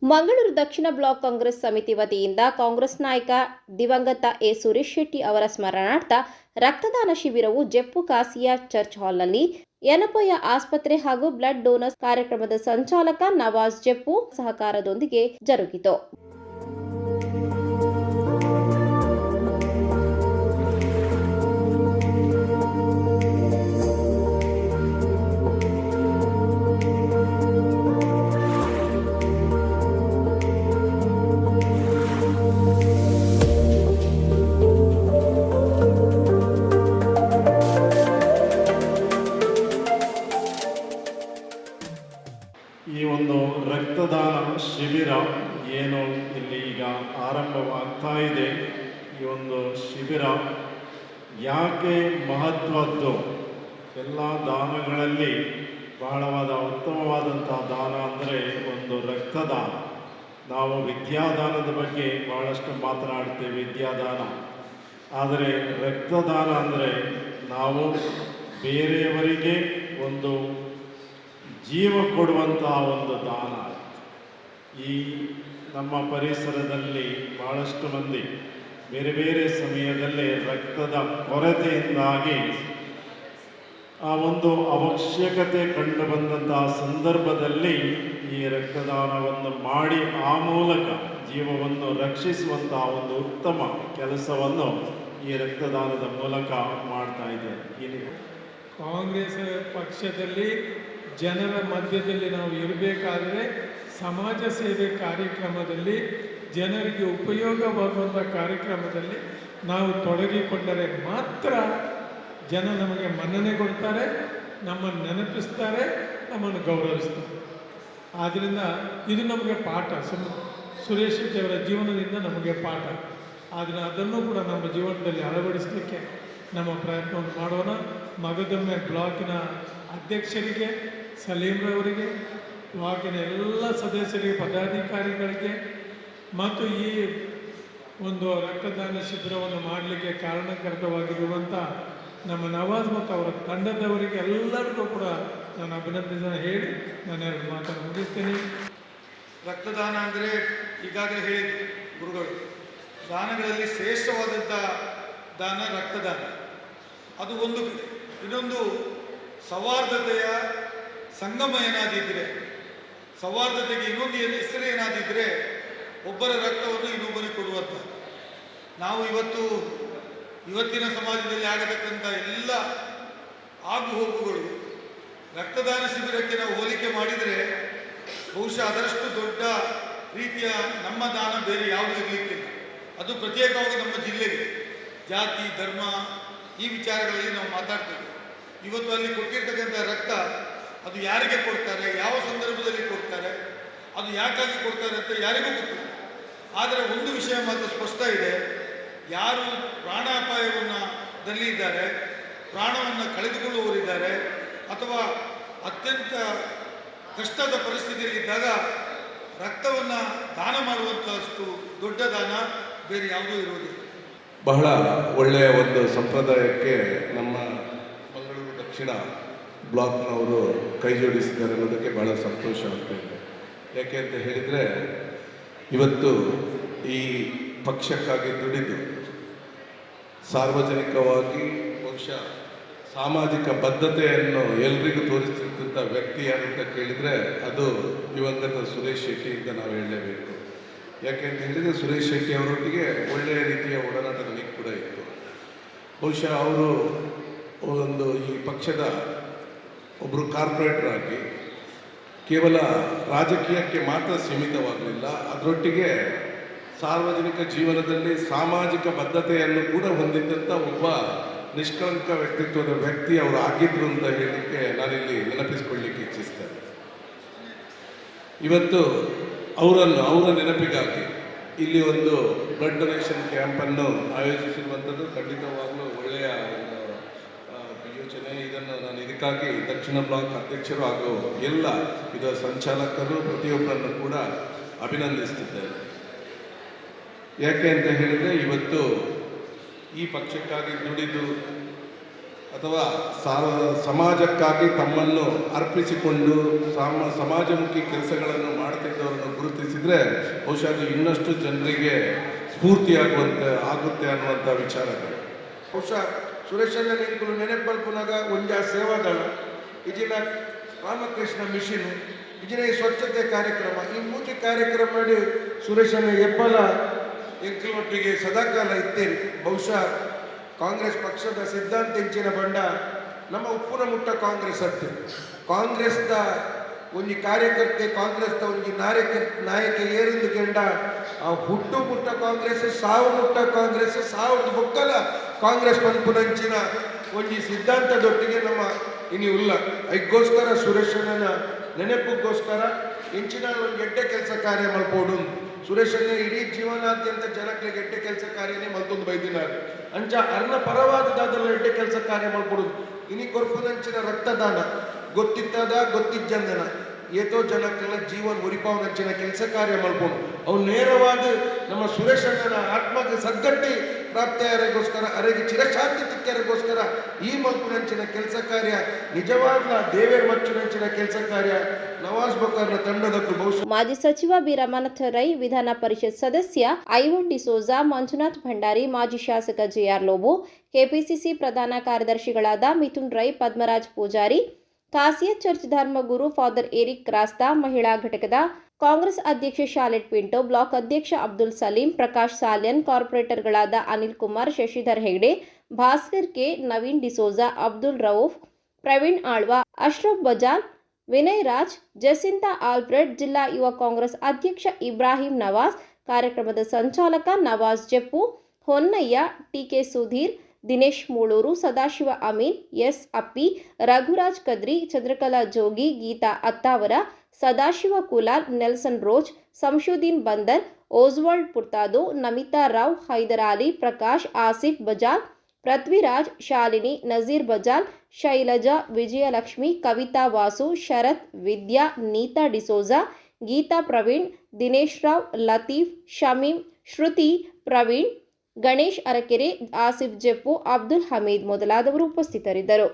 ಮಂಗಳೂರು ದಕ್ಷಿಣ block Congress ಸಮಿತಿ ವತಿಯಿಂದ ಕಾಂಗ್ರೆಸ್ ನಾಯಕ ದಿವಂಗತ ಎ ಸುರೇಶ್ ಶೆಟ್ಟಿ ಅವರ ಸ್ಮರಣಾರ್ಥ ರಕ್ತದಾನ ಶಿಬಿರವು ಜೆಪ್ಪು ಕಾಸಿಯಾ ಚರ್ಚ್ ಹಾಲ್ನಲ್ಲಿ ಯನಪೋಯ ಆಸ್ಪತ್ರೆ ಹಾಗೂ ಬ್ಲಡ್ ಡೋನರ್ಸ್ ಕಾರ್ಯಕ್ರಮದ ಸಂಚಾಲಕ ನವಾಜ್ ಜೆಪ್ಪು ಸಹಕಾರದೊಂದಿಗೆ ಜರುಗಿತು. ಈ ಒಂದು ರಕ್ತದಾನ ಶಿಬಿರ ಏನು ಇಲ್ಲಿ ಈಗ ಆರಂಭವಾಗ್ತಾ ಇದೆ, ಈ ಒಂದು ಶಿಬಿರ ಯಾಕೆ ಮಹತ್ವದ್ದು? ಎಲ್ಲ ದಾನಗಳಲ್ಲಿ ಬಹಳವಾದ ಉತ್ತಮವಾದಂಥ ದಾನ ಅಂದರೆ ಒಂದು ರಕ್ತದಾನ. ನಾವು ವಿದ್ಯಾದಾನದ ಬಗ್ಗೆ ಬಹಳಷ್ಟು ಮಾತನಾಡ್ತೇವೆ, ವಿದ್ಯಾದಾನ. ಆದರೆ ರಕ್ತದಾನ ಅಂದರೆ ನಾವು ಬೇರೆಯವರಿಗೆ ಒಂದು ಜೀವ ಕೊಡುವಂತಹ ಒಂದು ದಾನ. ಈ ನಮ್ಮ ಪರಿಸರದಲ್ಲಿ ಬಹಳಷ್ಟು ಮಂದಿ ಬೇರೆ ಬೇರೆ ಸಮಯದಲ್ಲಿ ರಕ್ತದ ಕೊರತೆಯಿಂದಾಗಿ ಆ ಒಂದು ಅವಶ್ಯಕತೆ ಕಂಡು ಬಂದಂತಹ ಸಂದರ್ಭದಲ್ಲಿ ಈ ರಕ್ತದಾನವನ್ನು ಮಾಡಿ ಆ ಮೂಲಕ ಜೀವವನ್ನು ರಕ್ಷಿಸುವಂತಹ ಒಂದು ಉತ್ತಮ ಕೆಲಸವನ್ನು ಈ ರಕ್ತದಾನದ ಮೂಲಕ ಮಾಡ್ತಾ ಇದ್ದಾರೆ. ಕಾಂಗ್ರೆಸ್ ಪಕ್ಷದಲ್ಲಿ ಜನರ ಮಧ್ಯದಲ್ಲಿ ನಾವು ಇರಬೇಕಾದರೆ ಸಮಾಜ ಸೇವೆ ಕಾರ್ಯಕ್ರಮದಲ್ಲಿ, ಜನರಿಗೆ ಉಪಯೋಗವಾಗುವಂಥ ಕಾರ್ಯಕ್ರಮದಲ್ಲಿ ನಾವು ತೊಡಗಿಕೊಂಡರೆ ಮಾತ್ರ ಜನ ನಮಗೆ ಮನ್ನಣೆ ಕೊಡ್ತಾರೆ, ನಮ್ಮನ್ನು ನೆನಪಿಸ್ತಾರೆ, ನಮ್ಮನ್ನು ಗೌರವಿಸ್ತಾರೆ. ಆದ್ದರಿಂದ ಇದು ನಮಗೆ ಪಾಠ. ಸುರೇಶ್ ಶೆಟ್ಟಿ ಅವರ ಜೀವನದಿಂದ ನಮಗೆ ಪಾಠ. ಆದರೆ ಅದನ್ನು ಕೂಡ ನಮ್ಮ ಜೀವನದಲ್ಲಿ ಅಳವಡಿಸಲಿಕ್ಕೆ ನಮ್ಮ ಪ್ರಯತ್ನವನ್ನು ಮಾಡೋಣ. ಮಗದೊಮ್ಮೆ ಬ್ಲಾಕಿನ ಅಧ್ಯಕ್ಷರಿಗೆ, ಸಲೀಮ್ರವರಿಗೆ, ಬ್ಲಾಕಿನ ಎಲ್ಲ ಸದಸ್ಯರಿಗೆ, ಪದಾಧಿಕಾರಿಗಳಿಗೆ ಮತ್ತು ಈ ಒಂದು ರಕ್ತದಾನ ಶಿಬಿರವನ್ನು ಮಾಡಲಿಕ್ಕೆ ಕಾರಣಕರ್ತವಾಗಿರುವಂಥ ನಮ್ಮ ನವಾಜ್ ಮತ್ತು ಅವರ ತಂಡದವರಿಗೆ ಎಲ್ಲರಿಗೂ ಕೂಡ ನಾನು ಅಭಿನಂದನೆ ಹೇಳಿ ನಾನು ಎರಡು ಮಾತನ್ನು ಮುಗಿಸ್ತೀನಿ. ರಕ್ತದಾನ ಅಂದರೆ ಈಗಾಗಲೇ ಹೇಳಿದ್ರು ಗುರುಗಳು, ದಾನಗಳಲ್ಲಿ ಶ್ರೇಷ್ಠವಾದಂಥ ದಾನ ರಕ್ತದಾನ. ಅದು ಒಂದು ಕಡೆ. ಇನ್ನೊಂದು ಸೌಹಾರ್ದತೆಯ ಸಂಗಮ ಏನಾದಿದ್ದರೆ, ಸೌಹಾರ್ದತೆಗೆ ಇನ್ನೊಂದು ಹೆಸರು ಏನಾದಿದ್ದರೆ ಒಬ್ಬರ ರಕ್ತವನ್ನು ಇನ್ನೊಬ್ಬರಿಗೆ ಕೊಡುವಂಥ. ನಾವು ಇವತ್ತಿನ ಸಮಾಜದಲ್ಲಿ ಆಗತಕ್ಕಂಥ ಎಲ್ಲ ಆಗು ಹೋಗುಗಳು ರಕ್ತದಾನ ಶಿಬಿರಕ್ಕೆ ನಾವು ಹೋಲಿಕೆ ಮಾಡಿದರೆ ಬಹುಶಃ ಅದರಷ್ಟು ದೊಡ್ಡ ರೀತಿಯ ನಮ್ಮ ದಾನ ಬೇರೆ ಯಾವುದು ಇರಲಿಕ್ಕಿಲ್ಲ. ಅದು ಪ್ರತ್ಯೇಕವಾಗಿ ನಮ್ಮ ಜಿಲ್ಲೆಗೆ ಜಾತಿ, ಧರ್ಮ ಈ ವಿಚಾರಗಳಲ್ಲಿ ನಾವು ಮಾತಾಡ್ತೇವೆ. ಇವತ್ತು ಅಲ್ಲಿ ಕೊಟ್ಟಿರ್ತಕ್ಕಂಥ ರಕ್ತ ಅದು ಯಾರಿಗೆ ಕೊಡ್ತಾರೆ, ಯಾವ ಸಂದರ್ಭದಲ್ಲಿ ಕೊಡ್ತಾರೆ, ಅದು ಯಾಕಾಗಿ ಕೊಡ್ತಾರೆ ಅಂತ ಯಾರಿಗೂ ಗೊತ್ತಿಲ್ಲ. ಆದರೆ ಒಂದು ವಿಷಯ ಮಾತ್ರ ಸ್ಪಷ್ಟ ಇದೆ, ಯಾರು ಪ್ರಾಣಾಪಾಯದಲ್ಲಿ ಇದ್ದಾರೆ, ಪ್ರಾಣವನ್ನು ಕಳೆದುಕೊಳ್ಳುವವರಿದ್ದಾರೆ, ಅಥವಾ ಅತ್ಯಂತ ಕಷ್ಟದ ಪರಿಸ್ಥಿತಿಯಲ್ಲಿದ್ದಾಗ ರಕ್ತವನ್ನು ದಾನ ಮಾಡುವಂಥಷ್ಟು ದೊಡ್ಡ ದಾನ ಬೇರೆ ಯಾವುದೂ ಇರುವುದಿಲ್ಲ. ಬಹಳ ಒಳ್ಳೆಯ ಒಂದು ಸಂಪ್ರದಾಯಕ್ಕೆ ನಮ್ಮ ಮಂಗಳೂರು ದಕ್ಷಿಣ ಬ್ಲಾಕ್ನವರು ಕೈ ಜೋಡಿಸಿದ್ದಾರೆ ಅನ್ನೋದಕ್ಕೆ ಬಹಳ ಸಂತೋಷ ಆಗ್ತಾಯಿದೆ. ಯಾಕೆ ಅಂತ ಹೇಳಿದರೆ, ಇವತ್ತು ಈ ಪಕ್ಷಕ್ಕಾಗಿ ದುಡಿದು ಸಾರ್ವಜನಿಕವಾಗಿ ಬಹುಶಃ ಸಾಮಾಜಿಕ ಬದ್ಧತೆಯನ್ನು ಎಲ್ರಿಗೂ ತೋರಿಸ್ತಿದ್ದಂಥ ವ್ಯಕ್ತಿ ಯಾರು ಅಂತ ಕೇಳಿದರೆ ಅದು ದಿವಂಗತ ಸುರೇಶ್ ಶೆಟ್ಟಿ ಅಂತ ನಾವು ಹೇಳಲೇಬೇಕು. ಯಾಕೆ ಅಂತ ಹೇಳಿದರೆ, ಸುರೇಶ್ ಶೆಟ್ಟಿ ಅವರೊಟ್ಟಿಗೆ ಒಳ್ಳೆಯ ರೀತಿಯ ಒಡನಾಟ ನನಗೆ ಕೂಡ ಇತ್ತು. ಬಹುಶಃ ಅವರು ಒಂದು ಈ ಪಕ್ಷದ ಒಬ್ಬರು ಕಾರ್ಪೊರೇಟರ್ ಆಗಿ ಕೇವಲ ರಾಜಕೀಯಕ್ಕೆ ಮಾತ್ರ ಸೀಮಿತವಾಗಲಿಲ್ಲ, ಅದರೊಟ್ಟಿಗೆ ಸಾರ್ವಜನಿಕ ಜೀವನದಲ್ಲಿ ಸಾಮಾಜಿಕ ಬದ್ಧತೆಯನ್ನು ಕೂಡ ಹೊಂದಿದ್ದಂಥ ಒಬ್ಬ ನಿಷ್ಕಳಂಕ ವ್ಯಕ್ತಿತ್ವದ ವ್ಯಕ್ತಿ ಅವರು ಆಗಿದ್ರು ಅಂತ ಹೇಳಲಿಕ್ಕೆ ನಾನಿಲ್ಲಿ ನೆನಪಿಸ್ಕೊಳ್ಳಿಕ್ಕೆ ಇಚ್ಛಿಸ್ತೇನೆ. ಇವತ್ತು ಅವರ ನೆನಪಿಗಾಗಿ ಇಲ್ಲಿ ಒಂದು ಬ್ಲಡ್ ಡೊನೇಷನ್ ಕ್ಯಾಂಪನ್ನು ಆಯೋಜಿಸಿರುವಂಥದ್ದು ಖಂಡಿತವಾಗಲೂ ಒಳ್ಳೆಯ ಯೋಚನೆ. ಇದನ್ನು ನಾನು ಇದಕ್ಕಾಗಿ ದಕ್ಷಿಣ ಬ್ಲಾಕ್ ಅಧ್ಯಕ್ಷರು ಹಾಗೂ ಎಲ್ಲ ಇದರ ಸಂಚಾಲಕರು ಪ್ರತಿಯೊಬ್ಬರನ್ನು ಕೂಡ ಅಭಿನಂದಿಸುತ್ತಿದ್ದೇನೆ. ಯಾಕೆ ಅಂತ ಹೇಳಿದರೆ, ಇವತ್ತು ಈ ಪಕ್ಷಕ್ಕಾಗಿ ದುಡಿದು ಅಥವಾ ಸಮಾಜಕ್ಕಾಗಿ ತಮ್ಮನ್ನು ಅರ್ಪಿಸಿಕೊಂಡು ಸಮಾಜಮುಖಿ ಕೆಲಸಗಳನ್ನು ಮಾಡ್ತಿದ್ದವರನ್ನು ಗುರುತಿಸಿದರೆ ಬಹುಶಃ ಅದು ಇನ್ನಷ್ಟು ಜನರಿಗೆ ಆಗುತ್ತೆ ಅನ್ನುವಂಥ ವಿಚಾರಗಳು. ಬಹುಶಃ ಸುರೇಶಣ್ಣ ನಿಂಕುಲು ನೆನಪಲ್ಪುನಾಗ ಒಂಜಾ ಸೇವಾದಳ ಇಜಿನ ರಾಮಕೃಷ್ಣ ಮಿಷನ್ ಇಜಿನ ಈ ಸ್ವಚ್ಛತೆ ಕಾರ್ಯಕ್ರಮ ಈ ಮೂಜಿ ಕಾರ್ಯಕ್ರಮ ಮಾಡಿ ಸುರೇಶಣ್ಣ ಎಪ್ಪಲ ಎಂಕಲೊಟ್ಟಿಗೆ ಸದಾಕಾಲ ಇತ್ತೇರಿ. ಬಹುಶಃ ಕಾಂಗ್ರೆಸ್ ಪಕ್ಷದ ಸಿದ್ಧಾಂತ ಹೆಂಚಿನ ಬಂಡ ನಮ್ಮ ಉಪ್ಪುನ ಮುಟ್ಟ ಕಾಂಗ್ರೆಸ್ ಅತ್ತೆ ಕಾಂಗ್ರೆಸ್ದ ಒಂಜಿ ಕಾರ್ಯಕರ್ತೆ ಕಾಂಗ್ರೆಸ್ದ ಒಂಜಿ ನಾಯಕ ಏರಿಂದು ಕೆಂಡ ಆ ಹುಟ್ಟು ಮುಟ್ಟ ಕಾಂಗ್ರೆಸ್ ಸಾವು ಮುಟ್ಟ ಕಾಂಗ್ರೆಸ್ ಸಾವಿರದ ಬೊಕ್ಕಲ ಕಾಂಗ್ರೆಸ್ ಪಂಪುನಂಚಿನ ಒಂಜಿ ಸಿದ್ಧಾಂತದೊಟ್ಟಿಗೆ ನಮ್ಮ ಇನಿ ಉಲ್ಲ ಐಗೋಸ್ಕರ ಸುರೇಶಣ್ಣನ ನೆನಪಿಗೋಸ್ಕರ ಹೆಂಚಿನ ಒಂದು ಗೆಡ್ಡೆ ಕೆಲಸ ಕಾರ್ಯ ಮಲ್ಪೋಡು ಸುರೇಶಣ್ಣ ಇಡೀ ಜೀವನಾದ್ಯಂತ ಜನಕ್ಕೆ ಗೆಡ್ಡೆ ಕೆಲಸ ಕಾರ್ಯನೇ ಮಲ್ತೊಂದು ಬೈದಿನಾರೆ ಅಂಚ ಅರ್ನ ಪರವಾದದಾದಲ್ಲ ಎಡ್ಡೆ ಕೆಲಸ ಕಾರ್ಯ ಮಲ್ಪೊಡುದು ಇನಿ ಕೊರ್ಪುನಂಚಿನ ರಕ್ತದಾನ ಗೊತ್ತಿತ್ತದ ಗೊತ್ತಿಜ್ಜಂದನ ಏತೋ ಜನಕ್ಕೆಲ್ಲ ಜೀವನ ಉರಿಪಾವನಂಚಿನ ಕೆಲಸ ಕಾರ್ಯ ಮಲ್ಪೋಡು ಅವು ನೇರವಾದ ನಮ್ಮ ಸುರೇಶಣ್ಣನ ಆತ್ಮಕ್ಕೆ ಸದ್ಗಟ್ಟಿ ಪ್ರಾಪ್ತಿಯಾರಿಗೋಸ್ಕರ ಅರೆಗೆ ಚಿರಶಾಂತಿ ತಿಕ್ಕರಿಗೋಸ್ಕರ ಈ ಮಲ್ಪುನಂಚಿನ ಕೆಲಸ ಕಾರ್ಯ ನಿಜವಾದ ದೇವೇರ್ ಮಚ್ಚುನಂಚಿನ ಕೆಲಸ ಕಾರ್ಯ ನವಾಜ್ ಬಕರ್ನ ತಂಡದಕ್ಕೂ ಬಹುಶಃ ಮಾಜಿ ಸಚಿವ ಬಿ ರಮಾನಾಥ ರೈ, ವಿಧಾನ ಪರಿಷತ್ ಸದಸ್ಯ ಐವನ್ ಡಿಸೋಜಾ, ಮಂಜುನಾಥ್ ಭಂಡಾರಿ, ಮಾಜಿ ಶಾಸಕ ಜೆಆರ್ ಲೋಬೋ, ಕೆಪಿಸಿಸಿ ಪ್ರಧಾನ ಕಾರ್ಯದರ್ಶಿಗಳಾದ ಮಿಥುನ್ ರೈ, ಪದ್ಮರಾಜ್ ಪೂಜಾರಿ, ಖಾಸಿಯತ್ ಚರ್ಚ್ ಧರ್ಮಗುರು ಫಾದರ್ ಏರಿಕ್ ಕ್ರಾಸ್ತಾ, ಮಹಿಳಾ ಘಟಕದ ಕಾಂಗ್ರೆಸ್ ಅಧ್ಯಕ್ಷೆ ಶಾಲೆಟ್ ಪಿಂಟೋ, ಬ್ಲಾಕ್ ಅಧ್ಯಕ್ಷ ಅಬ್ದುಲ್ ಸಲೀಂ, ಪ್ರಕಾಶ್ ಸಾಲ್ಯನ್, ಕಾರ್ಪೊರೇಟರ್ಗಳಾದ ಅನಿಲ್ ಕುಮಾರ್, ಶಶಿಧರ್ ಹೆಗ್ಡೆ, ಭಾಸ್ಕರ್ ಕೆ, ನವೀನ್ ಡಿಸೋಜಾ, ಅಬ್ದುಲ್ ರೌಫ್, ಪ್ರವೀಣ್ ಆಳ್ವಾ, ಅಶ್ರಫ್ ಬಜಾಲ್, ವಿನಯ್ ರಾಜ್, ಜಸಿಂತಾ ಆಲ್ಫ್ರೆಡ್, ಜಿಲ್ಲಾ ಯುವ ಕಾಂಗ್ರೆಸ್ ಅಧ್ಯಕ್ಷ ಇಬ್ರಾಹಿಂ ನವಾಜ್, ಕಾರ್ಯಕ್ರಮದ ಸಂಚಾಲಕ Nawaz Jeppu, Honnaiah, TK Sudhir, Dinesh Moolur, Sadashiva Amin, S Appi, Raghuraj Kadri, Chandrakala Jogi, Geetha Attavar, Sadashiva Kulal, Nelson rose, Shamsuddin ಬಂದರ್, ಓಸ್ವಾಲ್ಡ್ ಪುರ್ತಾದೋ, ನಮಿತಾ ರಾವ್, ಹೈದರ್ ಅಲಿ, ಪ್ರಕಾಶ್, ಆಸಿಫ್ ಬಜಾಲ್, ಪೃಥ್ವಿರಾಜ್, ಶಾಲಿನಿ, ನಜೀರ್ ಬಜಾಲ್, ಶೈಲಜಾ, ವಿಜಯಲಕ್ಷ್ಮಿ, ಕವಿತಾ ವಾಸು, ಶರತ್, ವಿದ್ಯಾ, ನೀತಾ ಡಿಸೋಜಾ, ಗೀತಾ ಪ್ರವೀಣ್, ದಿನೇಶ್ ರಾವ್, ಲತೀಫ್, ಶಮೀಮ್, ಶ್ರುತಿ, ಪ್ರವೀಣ್, ಗಣೇಶ್ ಅರಕೆರೆ, ಆಸಿಫ್ ಜಪ್ಪು, ಅಬ್ದುಲ್ ಹಮೀದ್ ಮೊದಲಾದವರು ಉಪಸ್ಥಿತರಿದ್ದರು.